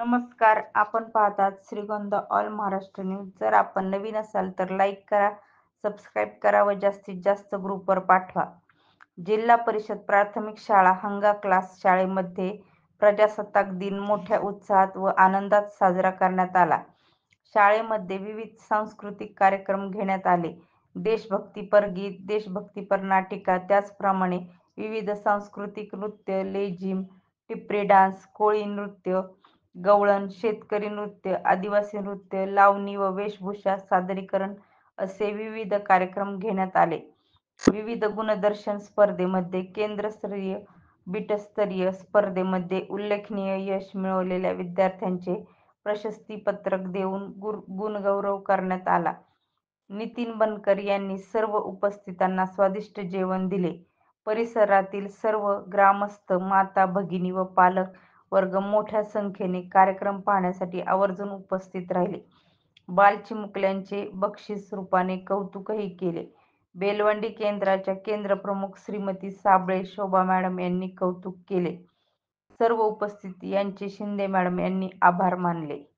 नमस्कार. आपण पाहतात श्रीगोंदा ऑल महाराष्ट्र न्यूज. जर आपण नवीन असाल तर लाईक करा, सबस्क्राईब करा व जास्तीत जास्त ग्रुपवर पाठवा. जिल्हा परिषद प्राथमिक शाळा हंगा क्लास शाळेमध्ये प्रजासत्ताक दिन मोठ्या उत्साहात व आनंदात साजरा करण्यात आला. शाळेमध्ये विविध सांस्कृतिक कार्यक्रम घेण्यात आले. देशभक्तीपर गीत, देशभक्तीपर नाटिका, त्याचप्रमाणे विविध सांस्कृतिक नृत्य, लेझिम, टिपरी डान्स, कोळी नृत्य, गवळण, शेतकरी नृत्य, आदिवासी नृत्य, लावणी व वेशभूषा सादरीकरण असे विविध कार्यक्रम घेण्यात आले. विविध गुणदर्शन स्पर्धेमध्ये केंद्रस्तरीय, बिटस्तरीय स्पर्धेमध्ये उल्लेखनीय यश मिळवलेल्या विद्यार्थ्यांचे प्रशस्तीपत्रक देऊन गुणगौरव करण्यात आला. नितीन बनकर यांनी सर्व उपस्थितांना स्वादिष्ट जेवण दिले. परिसरातील सर्व ग्रामस्थ, माता भगिनी व पालक वर्ग मोठ्या संख्येने कार्यक्रम पाहण्यासाठी आवर्जून उपस्थित राहिले. बालचिमुकल्यांचे बक्षीस रूपाने कौतुकही केले. बेलवंडी केंद्राच्या केंद्रप्रमुख श्रीमती साबळे शोभा मॅडम यांनी कौतुक केले. सर्व उपस्थित यांचे शिंदे मॅडम यांनी आभार मानले.